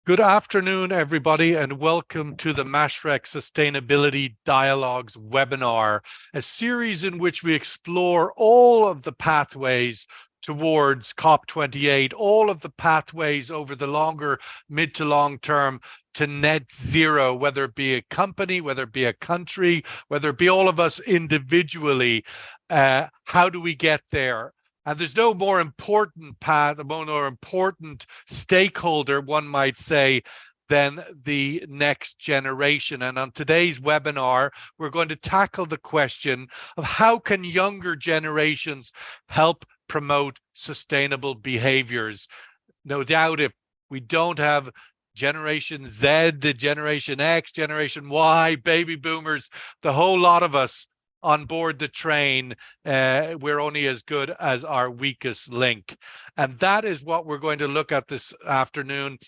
Good afternoon, everybody, and welcome to the Mashreq Sustainability Dialogues webinar, a series in which we explore all of the pathways towards COP28, all of the pathways over the longer, mid to long term to net zero, whether it be a company, whether it be a country, whether it be all of us individually. How do we get there? And there's no more important path, a more important stakeholder, one might say, than the next generation. And on today's webinar, we're going to tackle the question of how can younger generations help promote sustainable behaviors. No doubt if we don't have Generation Z, Generation X, Generation Y, baby boomers, the whole lot of us on board the train, we're only as good as our weakest link. And that is what we're going to look at this afternoon.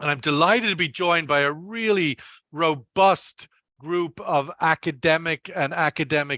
And I'm delighted to be joined by a really robust group of academic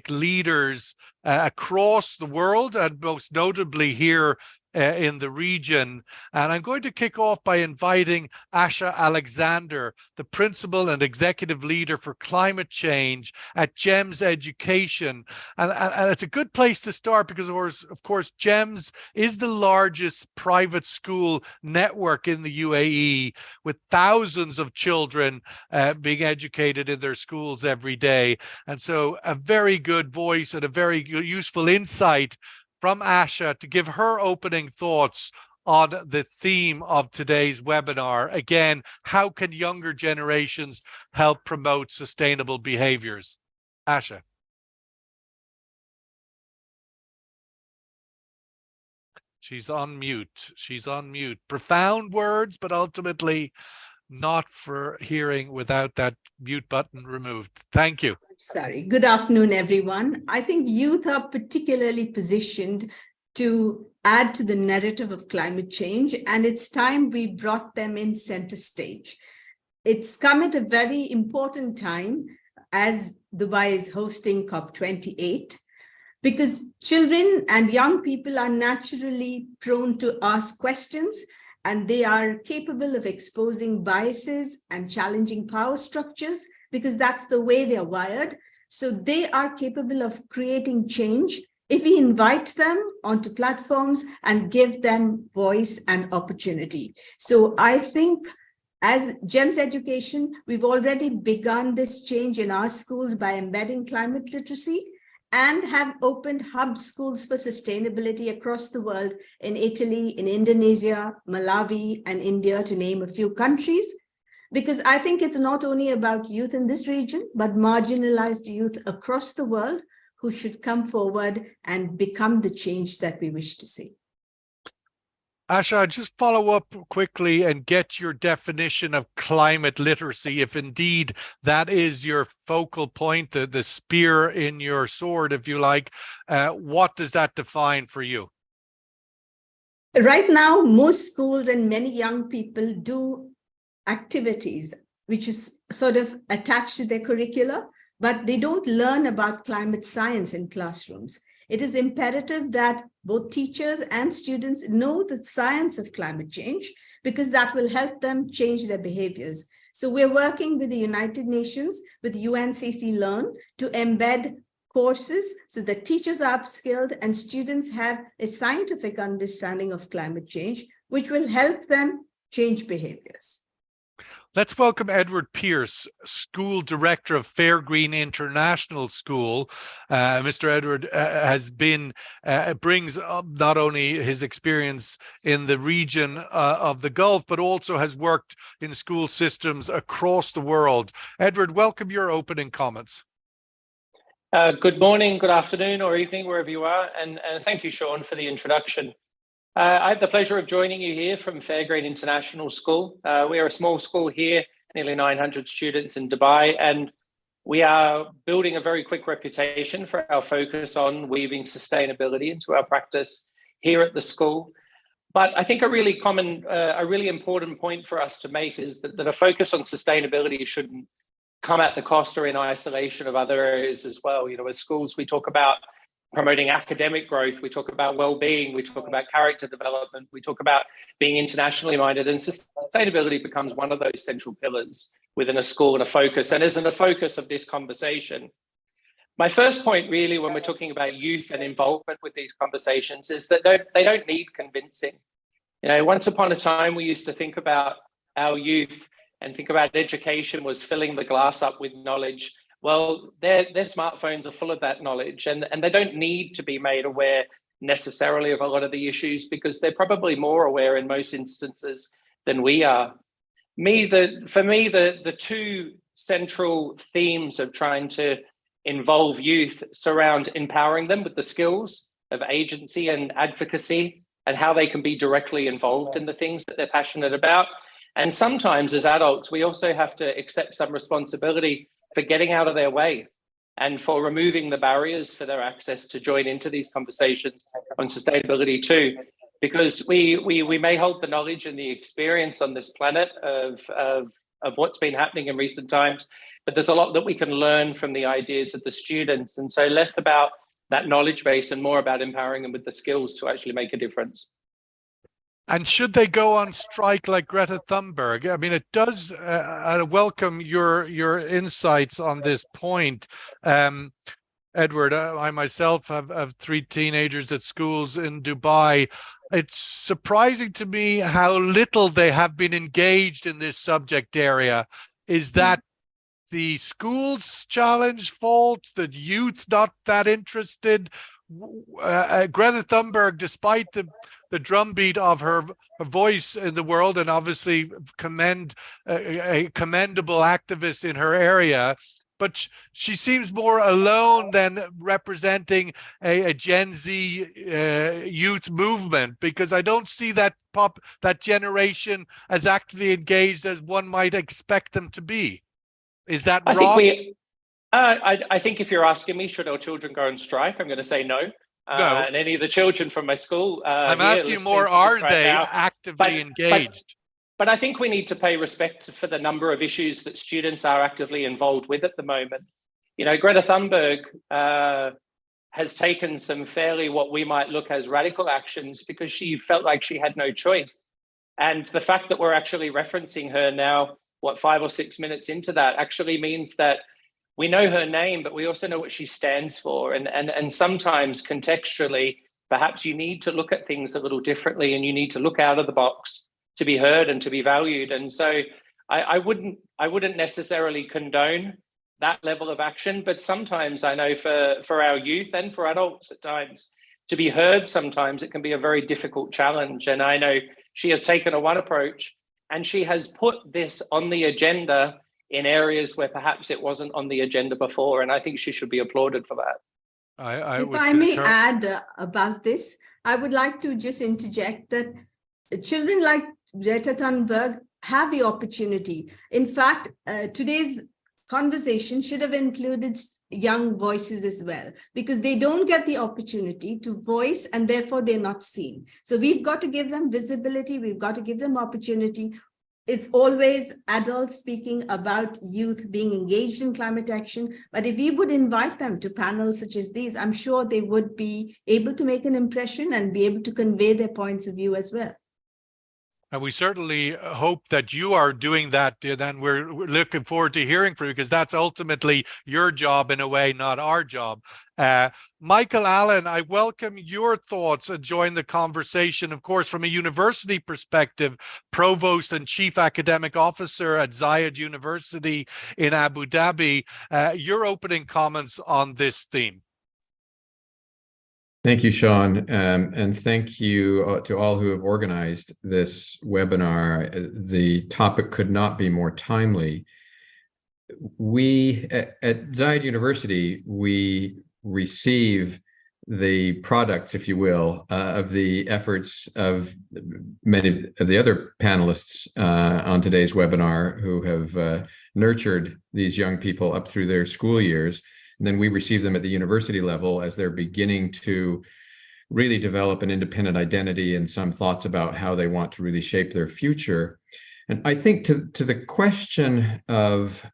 leaders across the world, and most notably here in the region. And I'm going to kick off by inviting Asha Alexander, the Principal and Executive Leader for Climate Change at GEMS Education. And it's a good place to start because, of course, GEMS is the largest private school network in the UAE, with thousands of children being educated in their schools every day. And so a very good voice and a very useful insight from Asha to give her opening thoughts on the theme of today's webinar. Again, how can younger generations help promote sustainable behaviors? Asha. She's on mute. She's on mute. Profound words, but ultimately not for hearing without that mute button removed. Thank you. Sorry. Good afternoon, everyone. I think youth are particularly positioned to add to the narrative of climate change, and it's time we brought them in center stage. It's come at a very important time as Dubai is hosting COP28, because children and young people are naturally prone to ask questions, and they are capable of exposing biases and challenging power structures, because that's the way they're wired. So they are capable of creating change if we invite them onto platforms and give them voice and opportunity. So I think as GEMS Education, we've already begun this change in our schools by embedding climate literacy, and have opened hub schools for sustainability across the world in Italy, in Indonesia, Malawi, and India, to name a few countries. Because I think it's not only about youth in this region, but marginalized youth across the world who should come forward and become the change that we wish to see. Asha, just follow up quickly and get your definition of climate literacy, if indeed that is your focal point, the spear in your sword, if you like. What does that define for you? Right now, most schools and many young people do activities which is sort of attached to their curricula, but they don't learn about climate science in classrooms. It is imperative that both teachers and students know the science of climate change, because that will help them change their behaviors. So we're working with the United Nations, with UNCC Learn, to embed courses so that teachers are upskilled and students have a scientific understanding of climate change, which will help them change behaviors. Let's welcome Edward Pierce, School Director of Fairgreen International School. Mr. Edward brings up not only his experience in the region of the Gulf, but also has worked in school systems across the world. Edward, welcome your opening comments. Good morning, good afternoon, or evening, wherever you are. And thank you, Sean, for the introduction. I have the pleasure of joining you here from Fairgreen International School. We are a small school here, nearly 900 students in Dubai, and we are building a very quick reputation for our focus on weaving sustainability into our practice here at the school. But I think a really important point for us to make is that a focus on sustainability shouldn't come at the cost or in isolation of other areas as well. You know, as schools, we talk about promoting academic growth, we talk about well-being, we talk about character development, we talk about being internationally minded, and sustainability becomes one of those central pillars within a school and a focus, and isn't a focus of this conversation. My first point really when we're talking about youth and involvement with these conversations is that they don't need convincing. You know, once upon a time, we used to think about our youth and think about education was filling the glass up with knowledge. Well, their smartphones are full of that knowledge, and they don't need to be made aware necessarily of a lot of the issues because they're probably more aware in most instances than we are. For me, the two central themes of trying to involve youth surround empowering them with the skills of agency and advocacy and how they can be directly involved in the things that they're passionate about. And sometimes as adults, we also have to accept some responsibility for getting out of their way and for removing the barriers for their access to join into these conversations on sustainability too. Because we may hold the knowledge and the experience on this planet of what's been happening in recent times, but there's a lot that we can learn from the ideas of the students. And so less about that knowledge base and more about empowering them with the skills to actually make a difference. And should they go on strike like Greta Thunberg? I mean, it does. I welcome your insights on this point, Edward. I myself have 3 teenagers at schools in Dubai. It's surprising to me how little they have been engaged in this subject area. Is that the school's challenge fault? The youth not that interested? Greta Thunberg, despite the drumbeat of her voice in the world, and obviously a commendable activist in her area, but she seems more alone than representing a Gen Z youth movement, because I don't see that generation as actively engaged as one might expect them to be. Is that wrong? I think if you're asking me, should our children go on strike, I'm going to say no. No. And any of the children from my school, I'm asking more, are they actively engaged? But I think we need to pay respect for the number of issues that students are actively involved with at the moment. You know, Greta Thunberg has taken some fairly what we might look as radical actions because she felt like she had no choice. And the fact that we're actually referencing her now, 5 or 6 minutes into that, actually means that we know her name, but we also know what she stands for. And sometimes contextually, perhaps you need to look at things a little differently and you need to look out of the box to be heard and to be valued. And so I wouldn't necessarily condone that level of action, but sometimes I know for our youth and for adults at times, to be heard sometimes it can be a very difficult challenge. And I know she has taken a one approach and she has put this on the agenda in areas where perhaps it wasn't on the agenda before. And I think she should be applauded for that. If I may add about this, I would like to just interject that children like Greta Thunberg have the opportunity. In fact, today's conversation should have included young voices as well, because they don't get the opportunity to voice and therefore they're not seen. So we've got to give them visibility. We've got to give them opportunity. It's always adults speaking about youth being engaged in climate action. But if we would invite them to panels such as these, I'm sure they would be able to make an impression and be able to convey their points of view as well. And we certainly hope that you are doing that, and we're looking forward to hearing from you, because that's ultimately your job in a way, not our job. Michael Allen, I welcome your thoughts and join the conversation. Of course, from a university perspective, Provost and Chief Academic Officer at Zayed University in Abu Dhabi, your opening comments on this theme. Thank you, Sean, and thank you to all who have organized this webinar. The topic could not be more timely. We at Zayed University, we receive the products, if you will, of the efforts of many of the other panelists on today's webinar who have nurtured these young people up through their school years. And then we receive them at the university level as they're beginning to really develop an independent identity and some thoughts about how they want to really shape their future. And I think to the question of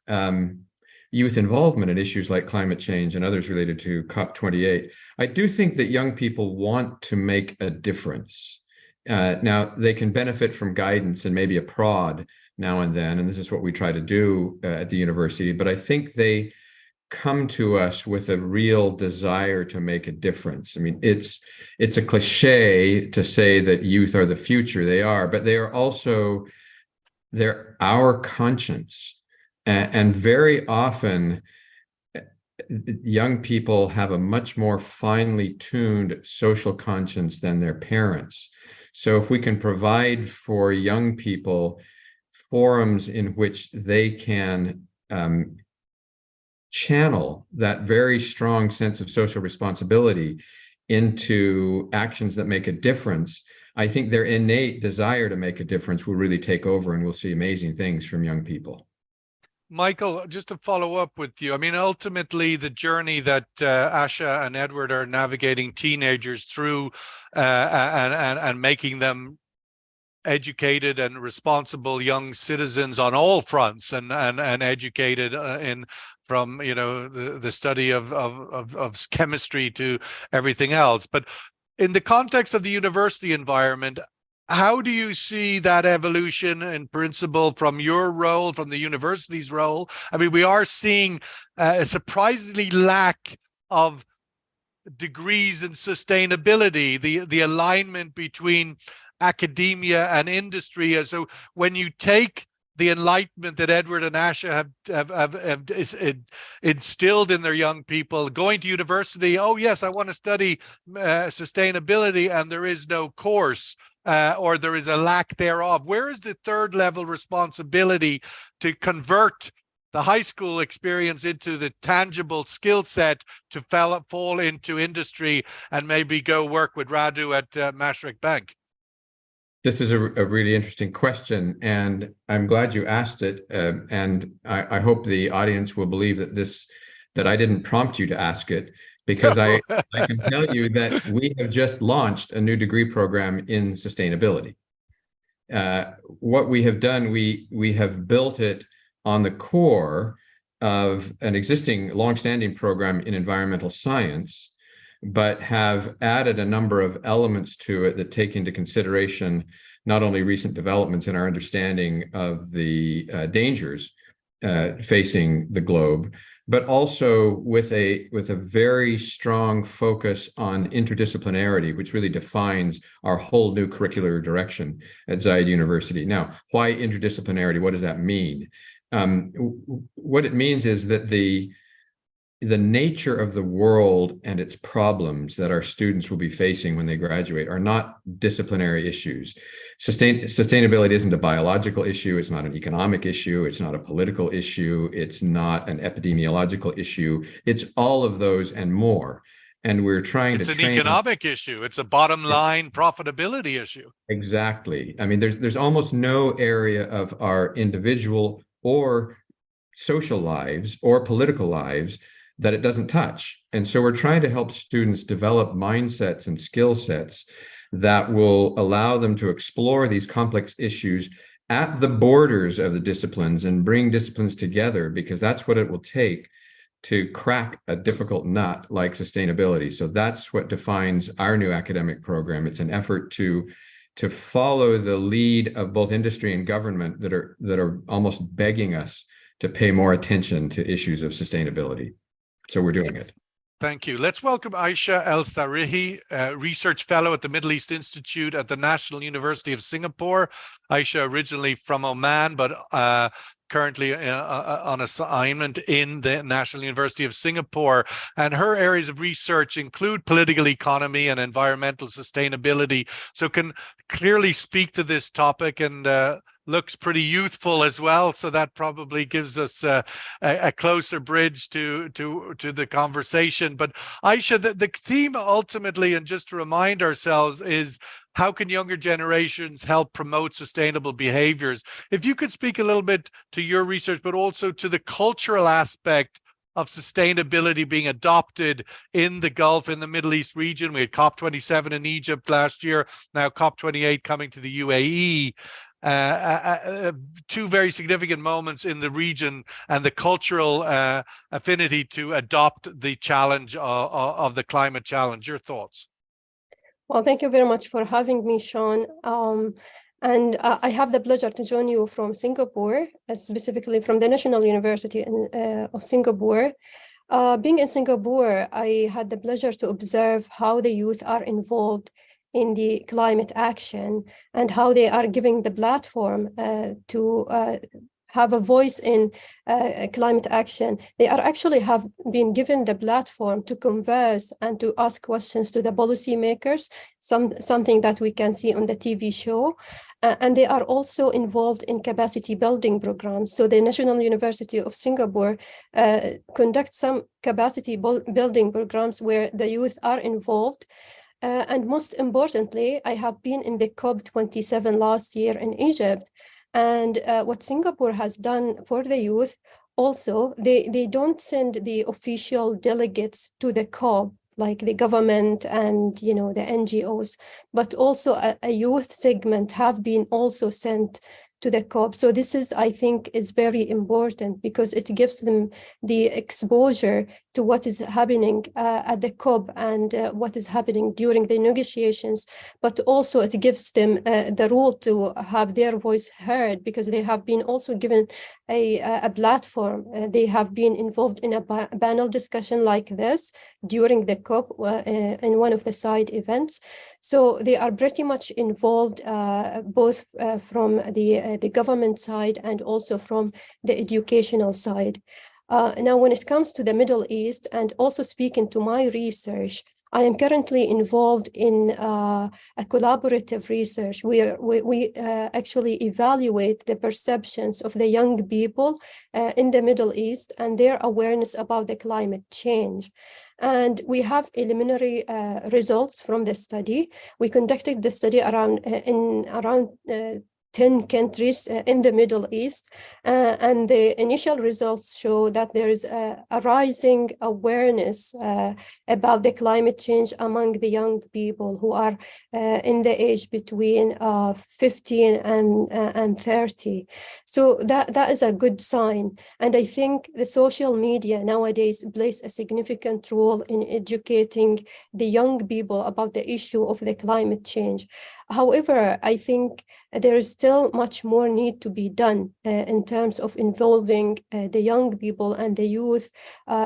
youth involvement in issues like climate change and others related to COP28, I do think that young people want to make a difference. Now, they can benefit from guidance and maybe a prod now and then, and this is what we try to do at the university, but I think they come to us with a real desire to make a difference. I mean, it's a cliche to say that youth are the future. They are, but they are also, they're our conscience. And very often, young people have a much more finely tuned social conscience than their parents. So if we can provide for young people forums in which they can channel that very strong sense of social responsibility into actions that make a difference, I think their innate desire to make a difference will really take over, and we'll see amazing things from young people. Michael, just to follow up with you, I mean, ultimately, the journey that Asha and Edward are navigating teenagers through and making them educated and responsible young citizens on all fronts, and educated in from the study of chemistry to everything else. But in the context of the university environment, how do you see that evolution in principle from your role, from the university's role? I mean, we are seeing a surprisingly lack of degrees in sustainability, the alignment between academia and industry. And so when you take the enlightenment that Edward and Asha have instilled in their young people, going to university, oh yes, I want to study sustainability, and there is no course. Or there is a lack thereof. Where is the third level responsibility to convert the high school experience into the tangible skill set to fall into industry and maybe go work with Radu at Mashreq Bank? This is a really interesting question, and I'm glad you asked it. And I hope the audience will believe that I didn't prompt you to ask it, because I can tell you that we have just launched a new degree program in sustainability. What we have done, we have built it on the core of an existing longstanding program in environmental science, but have added a number of elements to it that take into consideration not only recent developments in our understanding of the dangers facing the globe, but also with a very strong focus on interdisciplinarity, which really defines our whole new curricular direction at Zayed University. Now, why interdisciplinarity? What does that mean? What it means is that the nature of the world and its problems that our students will be facing when they graduate are not disciplinary issues. Sustainability isn't a biological issue. It's not an economic issue. It's not a political issue. It's not an epidemiological issue. It's all of those and more. And we're trying to train. It's an economic issue. It's a bottom line profitability issue. Exactly. I mean, there's almost no area of our individual or social lives or political lives that it doesn't touch. And so we're trying to help students develop mindsets and skill sets that will allow them to explore these complex issues at the borders of the disciplines and bring disciplines together, because that's what it will take to crack a difficult nut like sustainability. So that's what defines our new academic program. It's an effort to follow the lead of both industry and government that are almost begging us to pay more attention to issues of sustainability. So we're doing it. Thank you. Let's welcome Aisha El Sarihi, Research Fellow at the Middle East Institute at the National University of Singapore. Aisha originally from Oman, but currently on assignment in the National University of Singapore. And her areas of research include political economy and environmental sustainability. So can clearly speak to this topic, and looks pretty youthful as well, so that probably gives us a closer bridge to the conversation. But Aisha, the theme ultimately, and just to remind ourselves, is how can younger generations help promote sustainable behaviors? If you could speak a little bit to your research, but also to the cultural aspect of sustainability being adopted in the Gulf, in the Middle East region. We had COP27 in Egypt last year, now COP28 coming to the UAE. two very significant moments in the region and the cultural affinity to adopt the challenge of the climate challenge. Your thoughts? Well, thank you very much for having me, Sean. And I have the pleasure to join you from Singapore, specifically from the National University of Singapore. Being in Singapore, I had the pleasure to observe how the youth are involved in the climate action and how they are giving the platform to have a voice in climate action. They are actually have been given the platform to converse and to ask questions to the policymakers, something that we can see on the TV show. And they are also involved in capacity building programs. So the National University of Singapore conducts some capacity building programs where the youth are involved. And most importantly, I have been in the COP27 last year in Egypt. And what Singapore has done for the youth, also, they don't send the official delegates to the COP, like the government and the NGOs, but also a youth segment have been also sent to the COP. So this is, I think, is very important because it gives them the exposure to what is happening at the COP and what is happening during the negotiations, but also it gives them the role to have their voice heard because they have been also given a platform. They have been involved in a panel discussion like this during the COP in one of the side events. So they are pretty much involved both from the government side and also from the educational side. Now, when it comes to the Middle East and also speaking to my research, I am currently involved in a collaborative research where we actually evaluate the perceptions of the young people in the Middle East and their awareness about the climate change. And we have preliminary results from the study. We conducted the study around 10 countries in the Middle East. And the initial results show that there is a rising awareness about the climate change among the young people who are in the age between 15 and 30. So that is a good sign. And I think the social media nowadays plays a significant role in educating the young people about the issue of the climate change. However, I think there is still much more need to be done in terms of involving the young people and the youth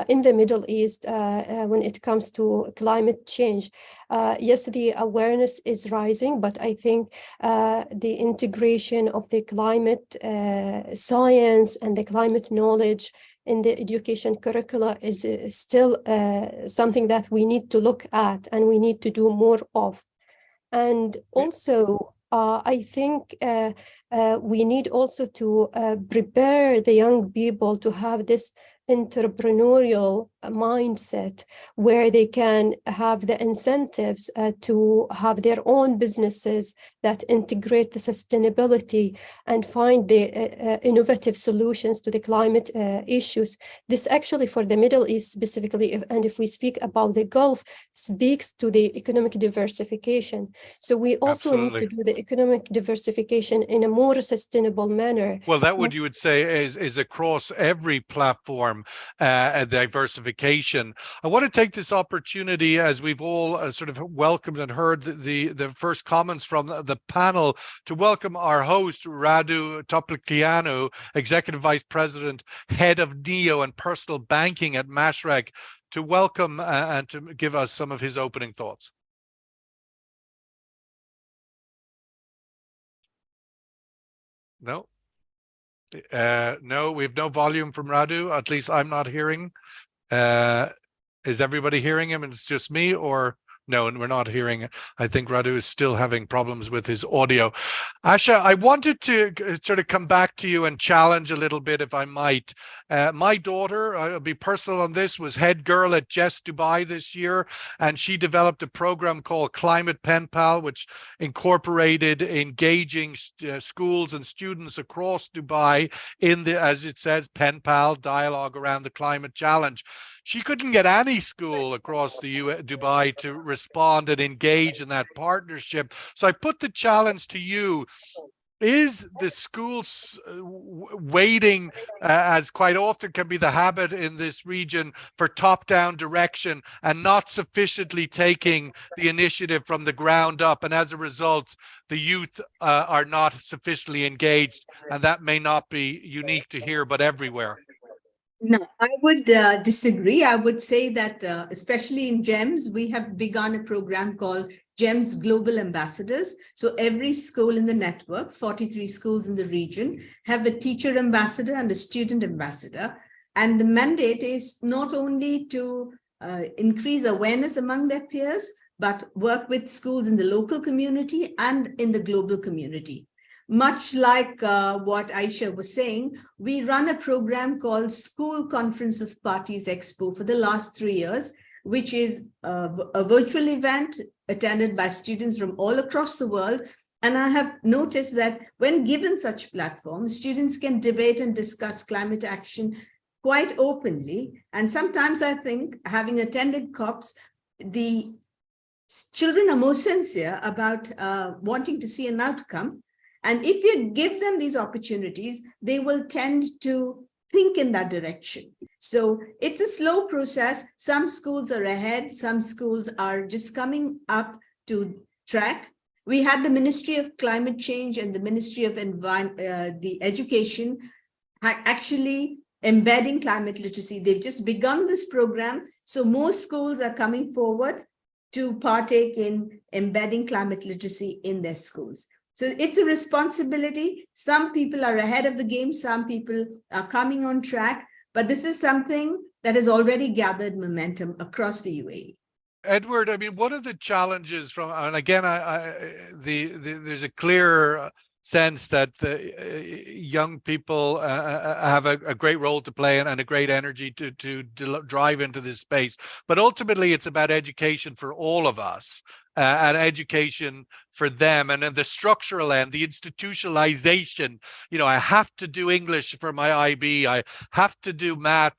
in the Middle East when it comes to climate change. Yes, the awareness is rising, but I think the integration of the climate science and the climate knowledge in the education curricula is still something that we need to look at and we need to do more of. And also, I think we need also to prepare the young people to have this entrepreneurial mindset where they can have the incentives to have their own businesses that integrate the sustainability and find the innovative solutions to the climate issues. This actually for the Middle East specifically, and if we speak about the Gulf, speaks to the economic diversification. So we also need to do the economic diversification in a more sustainable manner. Well, that what you would say is across every platform, diversification. I want to take this opportunity as we've all sort of welcomed and heard the first comments from the panel to welcome our host, Radu Toplikianu, Executive Vice President, Head of NEO and Personal Banking at Mashreq, to welcome and to give us some of his opening thoughts. No. No, we have no volume from Radu. At least I'm not hearing. Is everybody hearing him and it's just me, or no, and we're not hearing it. I think Radu is still having problems with his audio. Asha, I wanted to sort of come back to you and challenge a little bit, if I might. My daughter, I'll be personal on this, was head girl at Jess Dubai this year, and she developed a program called Climate Pen Pal, which incorporated engaging schools and students across Dubai in the, as it says, Pen Pal dialogue around the climate challenge. She couldn't get any school across the Dubai to respond and engage in that partnership. So I put the challenge to you. Is the schools waiting, as quite often can be the habit in this region, for top-down direction and not sufficiently taking the initiative from the ground up? And as a result, the youth are not sufficiently engaged, and that may not be unique to here, but everywhere. No, I would disagree. I would say that especially in GEMS, we have begun a program called GEMS Global Ambassadors. So every school in the network, 43 schools in the region, have a teacher ambassador and a student ambassador. And the mandate is not only to increase awareness among their peers, but work with schools in the local community and in the global community. Much like what Aisha was saying, we run a program called School Conference of Parties Expo for the last 3 years, which is a virtual event attended by students from all across the world. And I have noticed that when given such platforms, students can debate and discuss climate action quite openly. And sometimes I think, having attended COPs, the children are more sincere about wanting to see an outcome. And if you give them these opportunities, they will tend to think in that direction. So it's a slow process. Some schools are ahead. Some schools are just coming up to track. We had the Ministry of Climate Change and the Ministry of the Education actually embedding climate literacy. They've just begun this program. So most schools are coming forward to partake in embedding climate literacy in their schools. So it's a responsibility. Some people are ahead of the game. Some people are coming on track. But this is something that has already gathered momentum across the UAE. Edward, I mean, one of the challenges from, and again, there's a clear sense that the young people have a great role to play and a great energy to drive into this space. But ultimately, it's about education for all of us. And education for them, and then the structural end, the institutionalization. You know, I have to do English for my IB, I have to do math,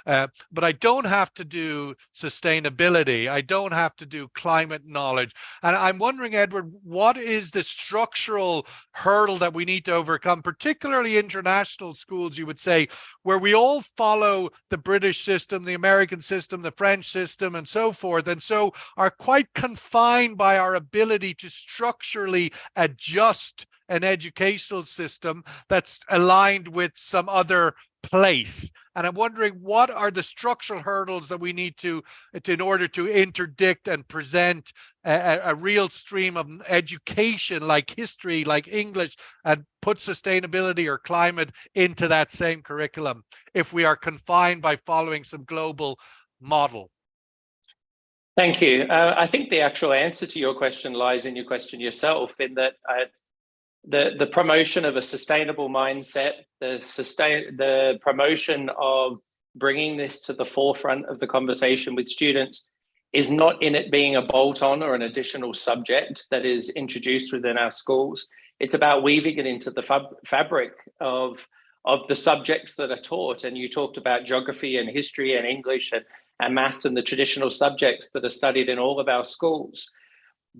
but I don't have to do sustainability. I don't have to do climate knowledge. And I'm wondering, Edward, what is the structural hurdle that we need to overcome, particularly international schools, you would say, where we all follow the British system, the American system, the French system, and so forth, and so are quite confined by our ability to structurally adjust an educational system that's aligned with some other place. And I'm wondering, what are the structural hurdles that we need to in order to interdict and present a real stream of education like history, like English, and put sustainability or climate into that same curriculum if we are confined by following some global model? Thank you. I think the actual answer to your question lies in your question yourself, in that the promotion of a sustainable mindset, the promotion of bringing this to the forefront of the conversation with students is not in it being a bolt-on or an additional subject that is introduced within our schools. It's about weaving it into the fabric of the subjects that are taught. And you talked about geography and history and English and maths and the traditional subjects that are studied in all of our schools.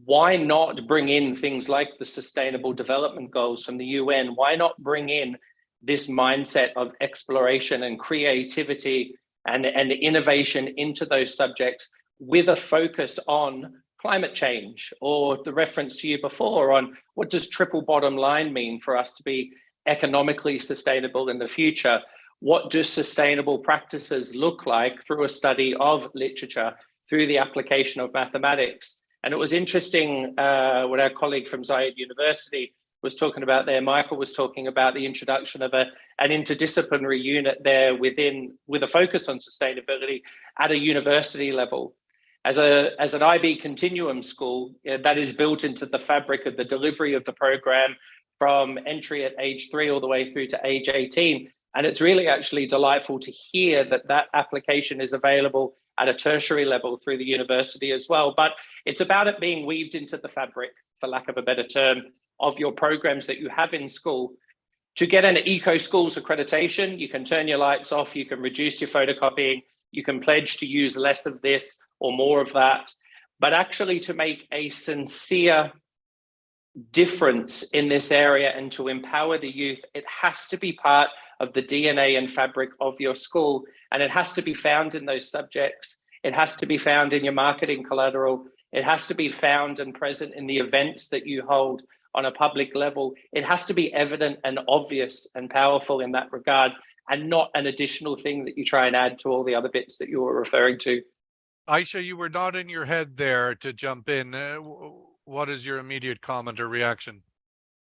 Why not bring in things like the Sustainable Development Goals from the UN? Why not bring in this mindset of exploration and creativity and innovation into those subjects with a focus on climate change, or the reference to you before on what does triple bottom line mean for us to be economically sustainable in the future? What do sustainable practices look like through a study of literature, through the application of mathematics? And it was interesting what our colleague from Zayed University was talking about there. Michael was talking about the introduction of an interdisciplinary unit there with a focus on sustainability at a university level. As an IB continuum school, that is built into the fabric of the delivery of the program from entry at age 3 all the way through to age 18. And it's really actually delightful to hear that application is available at a tertiary level through the university as well. But it's about it being weaved into the fabric, for lack of a better term, of your programs that you have in school. To get an Eco Schools accreditation, you can turn your lights off, you can reduce your photocopying, you can pledge to use less of this or more of that. But actually to make a sincere difference in this area and to empower the youth, it has to be part of the DNA and fabric of your school. And it has to be found in those subjects. It has to be found in your marketing collateral. It has to be found and present in the events that you hold on a public level. It has to be evident and obvious and powerful in that regard, and not an additional thing that you try and add to all the other bits that you were referring to. Aisha, you were nodding your head there to jump in. What is your immediate comment or reaction?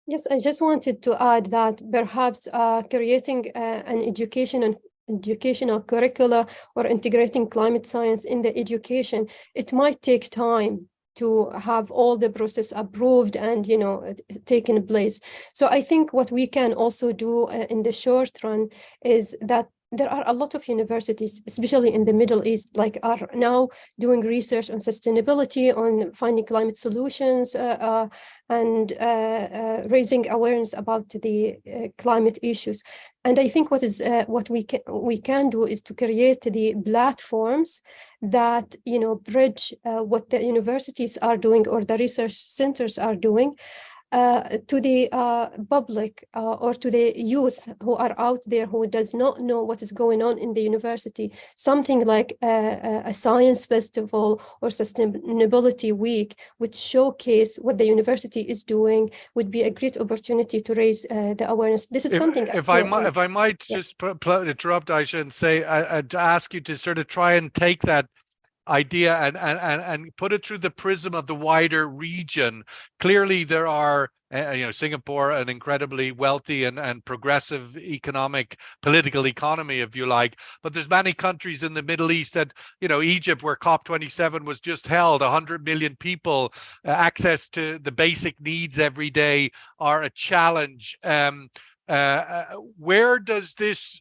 Yes, I just wanted to add that perhaps creating an educational curricula or integrating climate science in the education, it might take time to have all the process approved and, you know, taken place. So I think what we can also do in the short run is that there are a lot of universities, especially in the Middle East, like are now doing research on sustainability, on finding climate solutions, and raising awareness about the climate issues. And I think what we can do is to create the platforms that, you know, bridge what the universities are doing or the research centers are doing to the public or to the youth who are out there who does not know what is going on in the university. Something like a science festival or sustainability week would showcase what the university is doing, would be a great opportunity to raise the awareness. This is something. If I might just interrupt, Aisha, and say, to ask you to sort of try and take that idea and put it through the prism of the wider region. Clearly, there are, you know, Singapore, an incredibly wealthy and progressive political economy, if you like. But there's many countries in the Middle East that, you know, Egypt, where COP27 was just held, 100 million people, access to the basic needs every day are a challenge. Where does this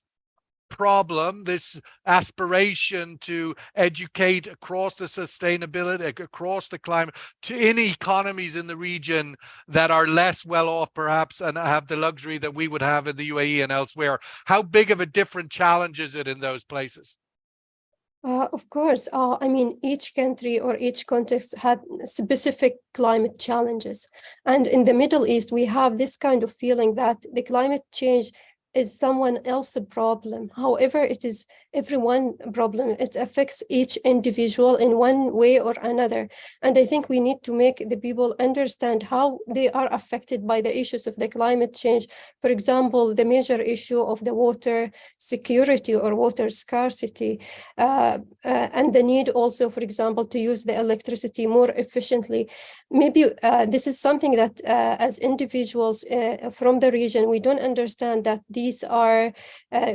problem, this aspiration to educate across the sustainability, across the climate, in economies in the region that are less well off perhaps and have the luxury that we would have in the UAE and elsewhere, how big of a different challenge is it in those places? Of course, I mean, each country or each context had specific climate challenges. And in the Middle East, we have this kind of feeling that the climate change is someone else's problem. However, it is everyone's problem. It affects each individual in one way or another. And I think we need to make the people understand how they are affected by the issues of the climate change. For example, the major issue of the water security or water scarcity, and the need also, for example, to use the electricity more efficiently. Maybe this is something that as individuals from the region, we don't understand that these are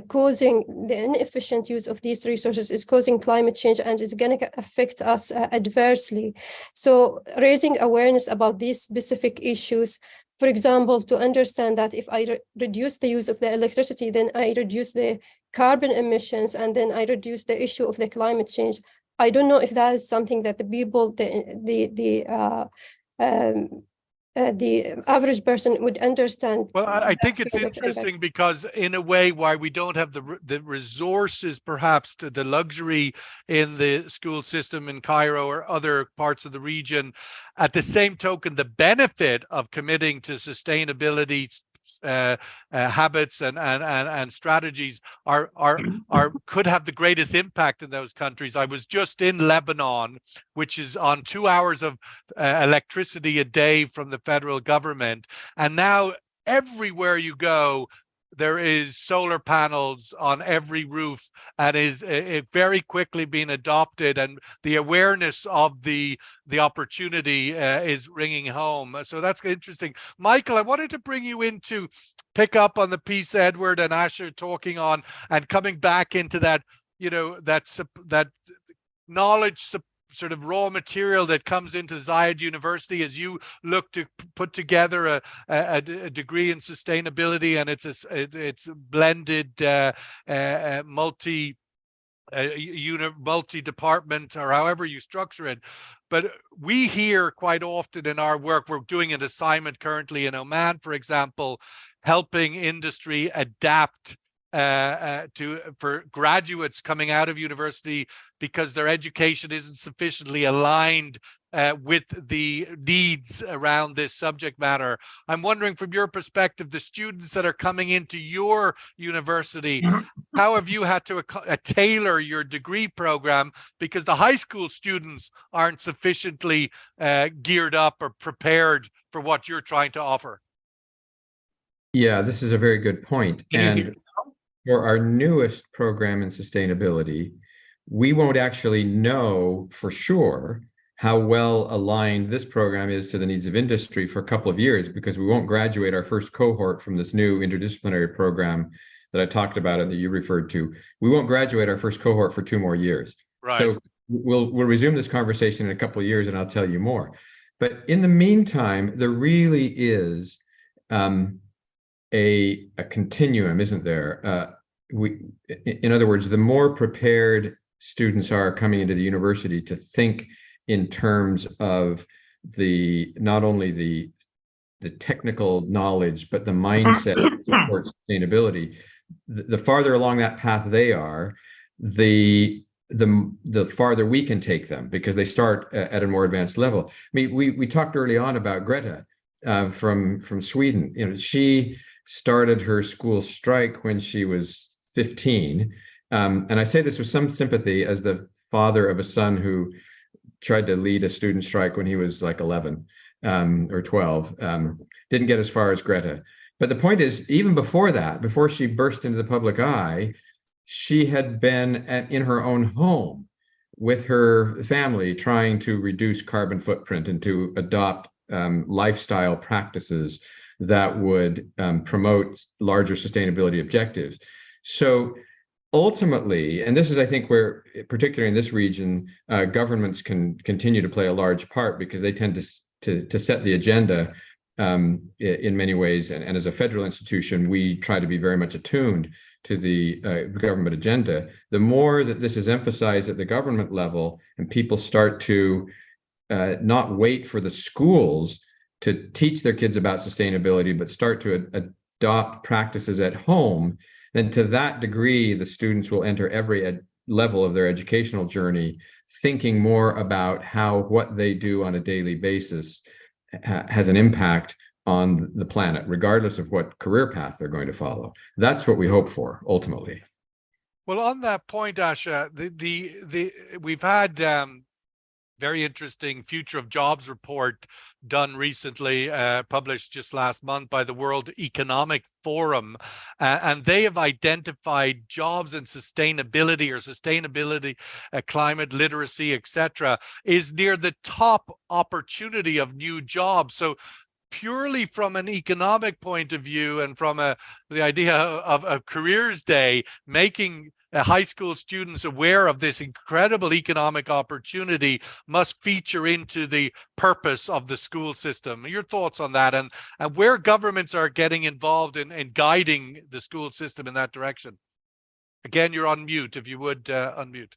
causing the inefficient use of these resources is causing climate change and is going to affect us adversely. So raising awareness about these specific issues, for example, to understand that if I reduce the use of the electricity, then I reduce the carbon emissions, and then I reduce the issue of the climate change. I don't know if that is something that the people, the average person would understand. Well, I think it's interesting because in a way, why we don't have the resources, perhaps the luxury in the school system in Cairo or other parts of the region, at the same token, the benefit of committing to sustainability habits and strategies could have the greatest impact in those countries. I was just in Lebanon, which is on 2 hours of electricity a day from the federal government, and now everywhere you go, there is solar panels on every roof, and is very quickly being adopted, and the awareness of the opportunity is ringing home. So that's interesting. Michael, I wanted to bring you in to pick up on the piece Edward and Asher talking on, and coming back into that, you know, that knowledge sort of raw material that comes into Zayed University as you look to put together a degree in sustainability, and it's blended multi-department, or however you structure it. But we hear quite often in our work, we're doing an assignment currently in Oman, for example, helping industry adapt for graduates coming out of university, because their education isn't sufficiently aligned with the needs around this subject matter. I'm wondering, from your perspective, the students that are coming into your university, how have you had to tailor your degree program because the high school students aren't sufficiently geared up or prepared for what you're trying to offer? Yeah, this is a very good point. And for our newest program in sustainability, we won't actually know for sure how well aligned this program is to the needs of industry for a couple of years, because we won't graduate our first cohort from this new interdisciplinary program that I talked about and that you referred to. We won't graduate our first cohort for 2 more years. Right. So we'll resume this conversation in a couple of years and I'll tell you more. But in the meantime, there really is a continuum, isn't there? In other words, the more prepared students are coming into the university to think in terms of not only the technical knowledge, but the mindset that supports sustainability, the farther along that path they are, the farther we can take them, because they start at a more advanced level. I mean, we talked early on about Greta from Sweden. You know, she started her school strike when she was 15. And I say this with some sympathy as the father of a son who tried to lead a student strike when he was like 11 or 12. Didn't get as far as Greta. But the point is, even before that, before she burst into the public eye, she had been in her own home with her family trying to reduce carbon footprint and to adopt lifestyle practices that would promote larger sustainability objectives. So ultimately, and this is, I think, where, particularly in this region, governments can continue to play a large part, because they tend to set the agenda in many ways. And as a federal institution, we try to be very much attuned to the government agenda. The more that this is emphasized at the government level and people start to not wait for the schools to teach their kids about sustainability, but start to adopt practices at home, then to that degree, the students will enter every level of their educational journey thinking more about how what they do on a daily basis has an impact on the planet, regardless of what career path they're going to follow. That's what we hope for ultimately. Well, on that point, Asha, we've had very interesting Future of Jobs report done recently, published just last month by the World Economic Forum, and they have identified jobs and sustainability, climate literacy, etc., is near the top opportunity of new jobs. So purely from an economic point of view and from the idea of a careers day, making high school students aware of this incredible economic opportunity must feature into the purpose of the school system. Your thoughts on that, and where governments are getting involved in guiding the school system in that direction? Again, you're on mute, if you would unmute.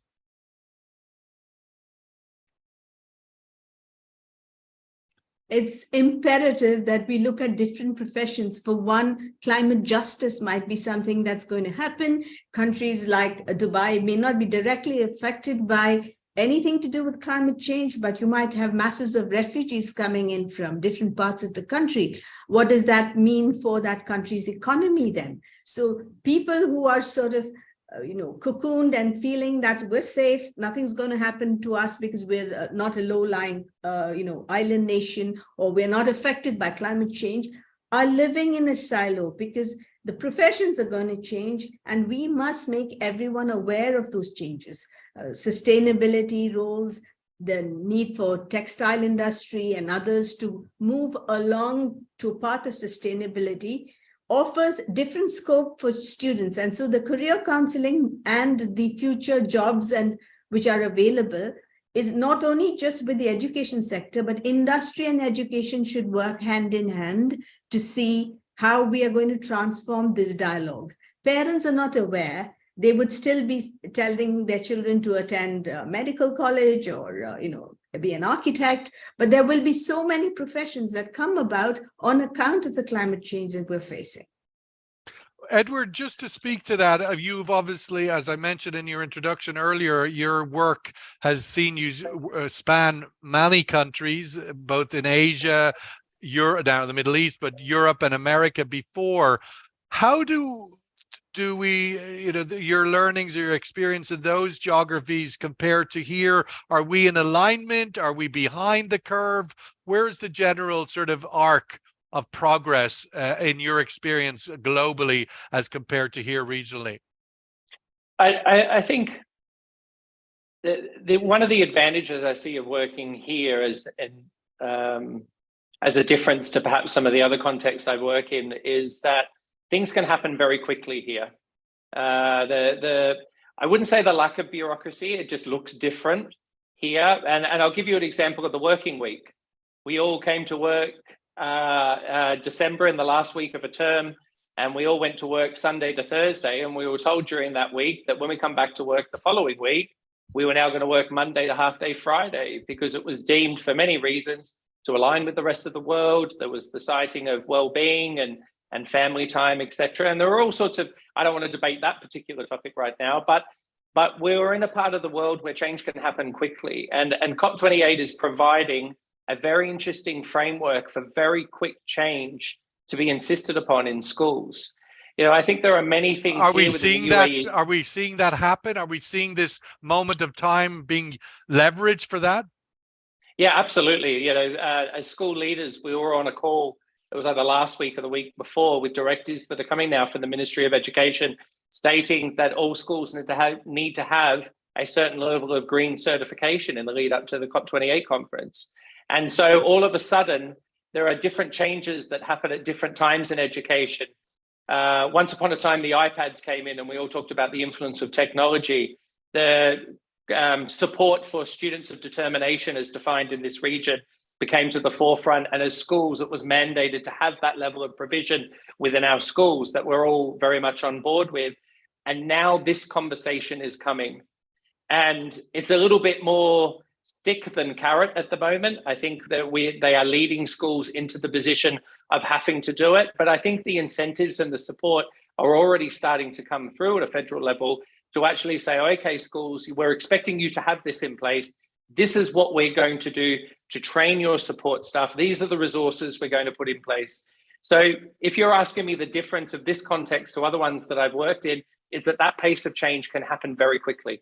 It's imperative that we look at different professions. For one, climate justice might be something that's going to happen. Countries like Dubai may not be directly affected by anything to do with climate change, but you might have masses of refugees coming in from different parts of the country. What does that mean for that country's economy then? So people who are sort of cocooned and feeling that we're safe, nothing's going to happen to us because we're not a low-lying, island nation, or we're not affected by climate change, are living in a silo, because the professions are going to change, and we must make everyone aware of those changes. Sustainability roles, the need for textile industry and others to move along to a path of sustainability offers different scope for students. And so the career counseling and the future jobs and which are available is not only just with the education sector, but industry and education should work hand in hand to see how we are going to transform this dialogue. Parents are not aware. They would still be telling their children to attend medical college or, be an architect, but there will be so many professions that come about on account of the climate change that we're facing. Edward, just to speak to that, you've obviously, as I mentioned in your introduction earlier, your work has seen you span many countries, both in Asia, Europe, down in the Middle East, but Europe and America before. How do we, your learnings or your experience in those geographies compared to here? Are we in alignment? Are we behind the curve? Where's the general sort of arc of progress in your experience globally as compared to here regionally? I think one of the advantages I see of working here as a difference to perhaps some of the other contexts I work in is that things can happen very quickly here. I wouldn't say the lack of bureaucracy, it just looks different here. And I'll give you an example of the working week. We all came to work December in the last week of a term, and we all went to work Sunday to Thursday, and we were told during that week that when we come back to work the following week, we were now going to work Monday to half day Friday, because it was deemed for many reasons to align with the rest of the world. There was the citing of well-being and family time, etc. And there are all sorts of, I don't want to debate that particular topic right now, but we're in a part of the world where change can happen quickly. And COP28 is providing a very interesting framework for very quick change to be insisted upon in schools. I think there are many things. Are we seeing that? Are we seeing that happen? Are we seeing this moment of time being leveraged for that? Yeah, absolutely. As school leaders, we were on a call. It was either last week or the week before with directors that are coming now from the Ministry of Education, stating that all schools need to have a certain level of green certification in the lead up to the COP28 conference. And so all of a sudden, there are different changes that happen at different times in education. Once upon a time, the iPads came in and we all talked about the influence of technology. The support for students of determination as defined in this region became to the forefront. And as schools, it was mandated to have that level of provision within our schools that we're all very much on board with. And now this conversation is coming. And it's a little bit more stick than carrot at the moment. I think that they are leading schools into the position of having to do it. But I think the incentives and the support are already starting to come through at a federal level to actually say, okay, schools, we're expecting you to have this in place. This is what we're going to do to train your support staff. These are the resources we're going to put in place. So if you're asking me the difference of this context to other ones that I've worked in, is that pace of change can happen very quickly.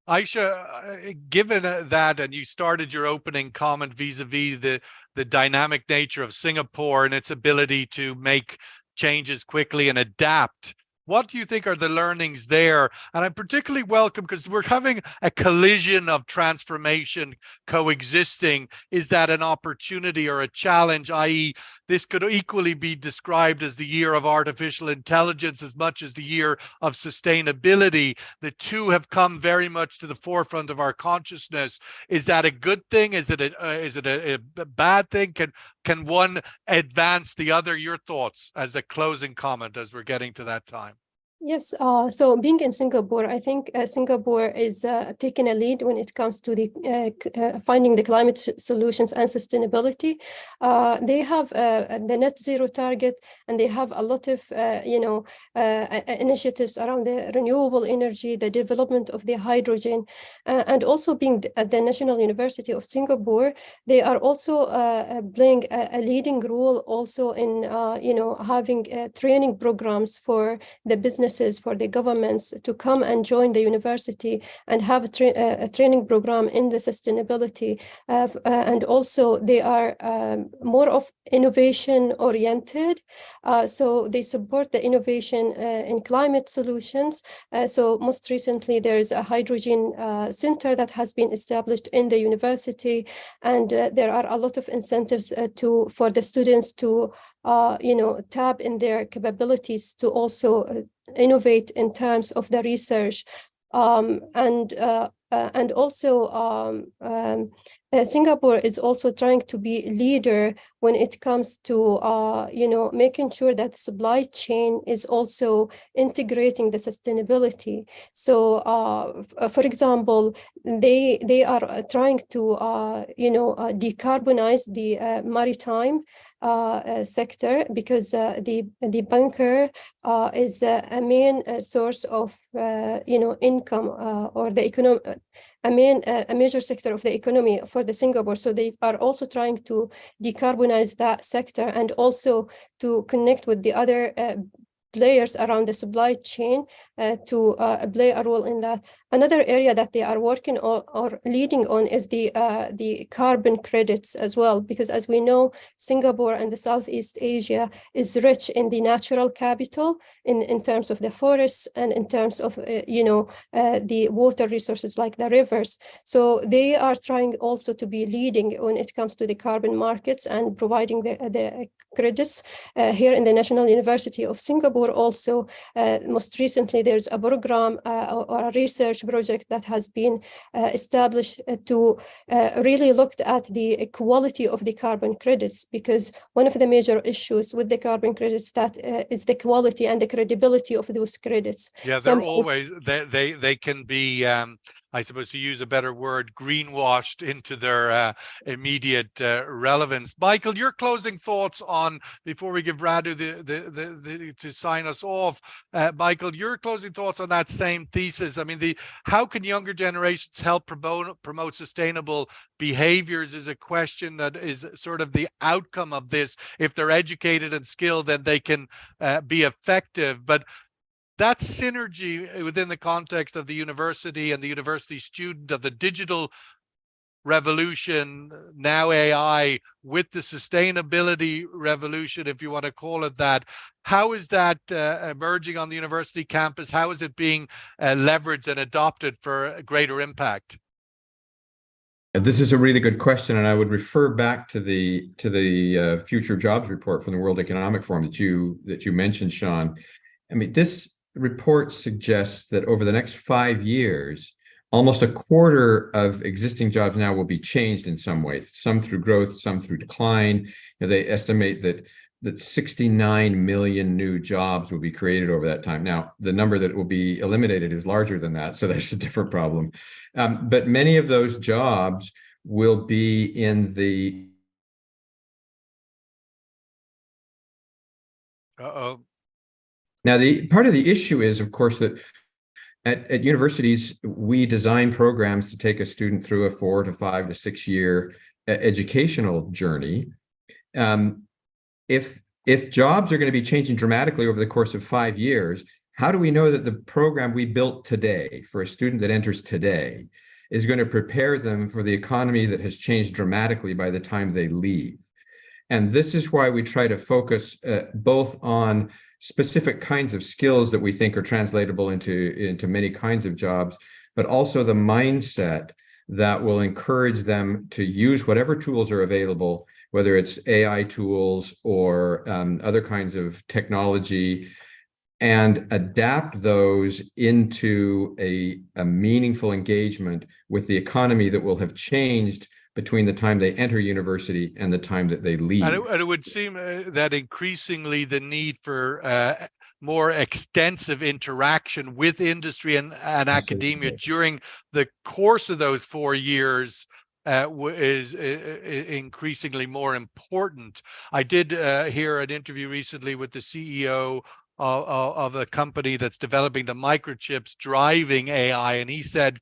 Aisha, given that, and you started your opening comment vis-a-vis the dynamic nature of Singapore and its ability to make changes quickly and adapt, what do you think are the learnings there? And I'm particularly welcome because we're having a collision of transformation coexisting. Is that an opportunity or a challenge, i.e., this could equally be described as the year of artificial intelligence as much as the year of sustainability. The two have come very much to the forefront of our consciousness. Is that a good thing? Is it a bad thing? Can one advance the other? Your thoughts as a closing comment as we're getting to that time. Yes, so being in Singapore, I think Singapore is taking a lead when it comes to the finding the climate solutions and sustainability. They have the net zero target, and they have a lot of initiatives around the renewable energy, the development of the hydrogen, and also being at the National University of Singapore, they are also playing a leading role also in having training programs for the businesses, for the governments to come and join the university and have a training program in the sustainability. And also they are more of innovation oriented. So they support the innovation in climate solutions. So most recently, there is a hydrogen center that has been established in the university. And there are a lot of incentives for the students to tap in their capabilities to also innovate in terms of the research, and also Singapore is also trying to be a leader when it comes to, making sure that the supply chain is also integrating the sustainability. So, for example, they are trying to, decarbonize the maritime sector, because the bunker is a main source of income, or the economy, a major sector of the economy for the Singapore. So they are also trying to decarbonize that sector, and also to connect with the other players around the supply chain to play a role in that. Another area that they are working on or leading on is the carbon credits as well, because as we know, Singapore and the Southeast Asia is rich in the natural capital in terms of the forests and in terms of the water resources like the rivers. So they are trying also to be leading when it comes to the carbon markets and providing the credits. Here in the National University of Singapore also, most recently there's a program or a research project that has been established to really look at the quality of the carbon credits, because one of the major issues with the carbon credits that is the quality and the credibility of those credits. Yeah, they're always, they can be, I suppose, to use a better word, greenwashed into their immediate relevance. Michael, your closing thoughts on, before we give Radu to sign us off, Michael, your closing thoughts on that same thesis. I mean, how can younger generations help promote sustainable behaviors is a question that is sort of the outcome of this. If they're educated and skilled, then they can be effective. But that synergy within the context of the university and the university student, of the digital revolution, now AI, with the sustainability revolution, if you want to call it that, how is that emerging on the university campus? How is it being leveraged and adopted for greater impact? This is a really good question, and I would refer back to the future jobs report from the World Economic Forum that you mentioned, Sean. I mean, this report suggests that over the next 5 years, almost a quarter of existing jobs now will be changed in some way, some through growth, some through decline. They estimate that 69 million new jobs will be created over that time. Now, the number that will be eliminated is larger than that, so that's a different problem. But many of those jobs will be in the... Now, the part of the issue is, of course, that at universities, we design programs to take a student through a 4 to 5 to 6 year educational journey. If jobs are going to be changing dramatically over the course of 5 years, how do we know that the program we built today for a student that enters today is going to prepare them for the economy that has changed dramatically by the time they leave? And this is why we try to focus both on specific kinds of skills that we think are translatable into many kinds of jobs, but also the mindset that will encourage them to use whatever tools are available, whether it's AI tools or other kinds of technology, and adapt those into a meaningful engagement with the economy that will have changed between the time they enter university and the time that they leave. And it would seem that increasingly the need for more extensive interaction with industry and academia during the course of those 4 years is increasingly more important. I did hear an interview recently with the CEO of a company that's developing the microchips driving AI, and he said,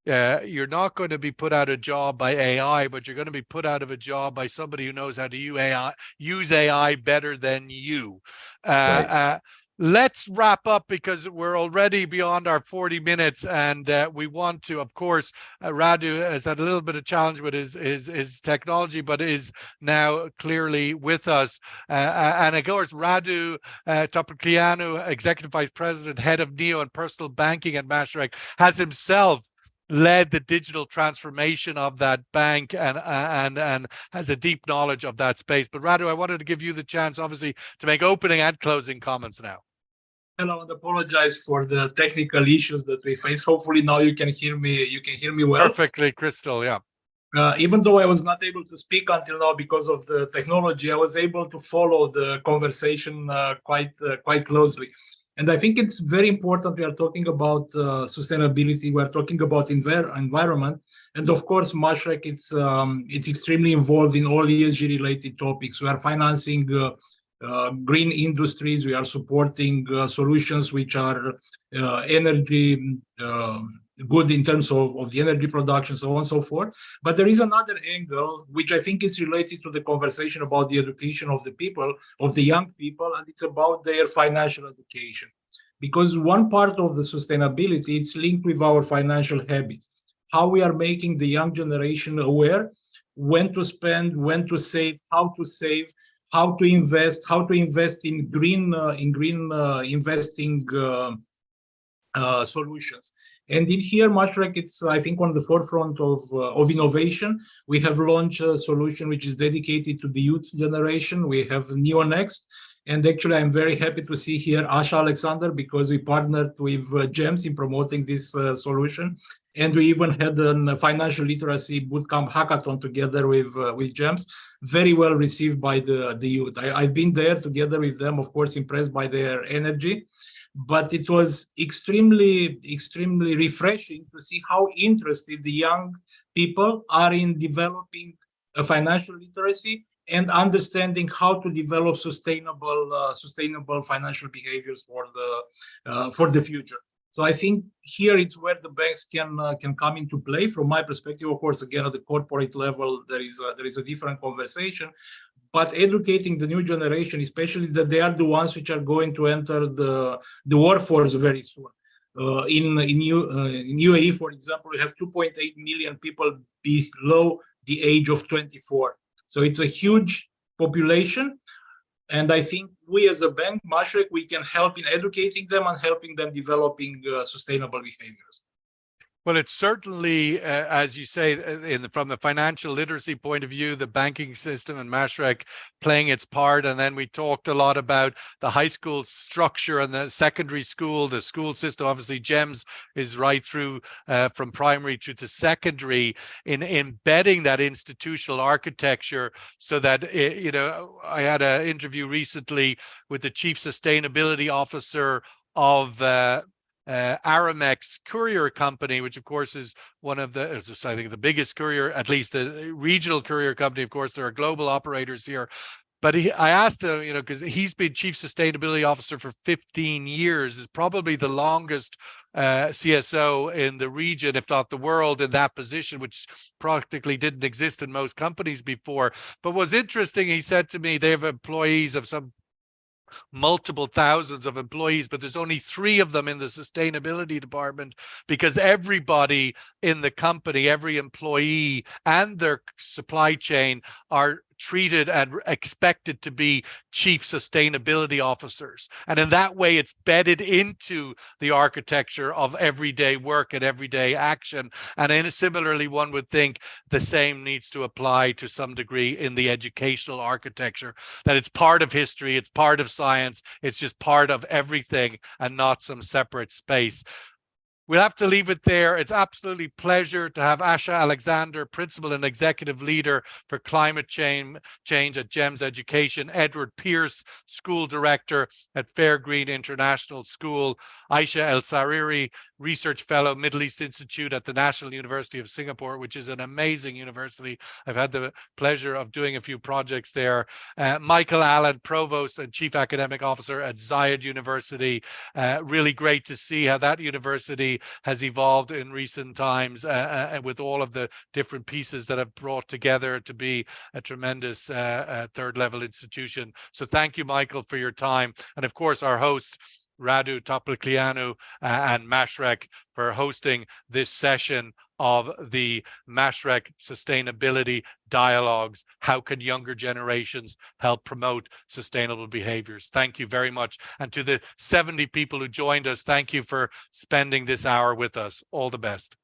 you're not going to be put out of a job by AI, but you're going to be put out of a job by somebody who knows how to use AI better than you. Right. Let's wrap up because we're already beyond our 40 minutes, and we want to, of course, Radu has had a little bit of challenge with his technology, but is now clearly with us. And of course, Radu Topaklianu, Executive Vice President, Head of Neo and Personal Banking at Mashreq, has himself led the digital transformation of that bank and has a deep knowledge of that space. But Radu, I wanted to give you the chance, obviously, to make opening and closing comments now. And I want to apologize for the technical issues that we face. Hopefully now you can hear me. You can hear me well. Perfectly crystal, yeah. Even though I was not able to speak until now because of the technology, I was able to follow the conversation quite closely. And I think it's very important. We are talking about sustainability. We are talking about environment, and of course, Mashreq, it's extremely involved in all ESG-related topics. We are financing green industries. We are supporting solutions which are energy good in terms of the energy production, so on and so forth. But there is another angle which I think is related to the conversation about the education of the people, of the young people, and it's about their financial education. Because one part of the sustainability, it's linked with our financial habits, how we are making the young generation aware when to spend, when to save, how to invest in green investing solutions. And in here, Mashreq, it's, I think, on the forefront of innovation. We have launched a solution which is dedicated to the youth generation. We have NeoNext. And actually, I'm very happy to see here Asha Alexander, because we partnered with GEMS in promoting this solution. And we even had a financial literacy bootcamp hackathon together with GEMS, very well received by the youth. I've been there together with them, of course, impressed by their energy. But it was extremely refreshing to see how interested the young people are in developing a financial literacy and understanding how to develop sustainable financial behaviors for the future. So I think here it's where the banks can come into play. From my perspective, of course, again at the corporate level, there is a different conversation. But educating the new generation, especially that they are the ones which are going to enter the workforce very soon. In UAE, for example, we have 2.8 million people below the age of 24. So it's a huge population. And I think we as a bank, Mashreq, we can help in educating them and helping them developing sustainable behaviors. Well, it's certainly, as you say, from the financial literacy point of view, the banking system and Mashreq playing its part. And then we talked a lot about the high school structure and the secondary school, the school system. Obviously, GEMS is right through from primary to secondary in embedding that institutional architecture so that, I had an interview recently with the chief sustainability officer of Aramex courier company, which of course is one of the, I think, the biggest courier, at least the regional courier company. Of course, there are global operators here. But I asked him, because he's been chief sustainability officer for 15 years, is probably the longest CSO in the region, if not the world, in that position, which practically didn't exist in most companies before. But what's interesting, he said to me, they have employees of some multiple thousands of employees, but there's only 3 of them in the sustainability department, because everybody in the company, every employee and their supply chain are treated and expected to be chief sustainability officers. And in that way, it's bedded into the architecture of everyday work and everyday action. And similarly, one would think the same needs to apply to some degree in the educational architecture, that it's part of history, it's part of science, it's just part of everything and not some separate space. We'll have to leave it there. It's absolutely pleasure to have Asha Alexander, Principal and Executive Leader for Climate Change at GEMS Education, Edward Pierce, School Director at Fairgreen International School, Aisha El Sariri, Research Fellow, Middle East Institute at the National University of Singapore, which is an amazing university. I've had the pleasure of doing a few projects there. Michael Allen, Provost and Chief Academic Officer at Zayed University. Really great to see how that university has evolved in recent times with all of the different pieces that have brought together to be a tremendous third level institution. So thank you, Michael, for your time. And of course, our hosts, Radu Topliklianu and Mashreq, for hosting this session of the Mashreq Sustainability Dialogues. How can younger generations help promote sustainable behaviors? Thank you very much. And to the 70 people who joined us, thank you for spending this hour with us. All the best.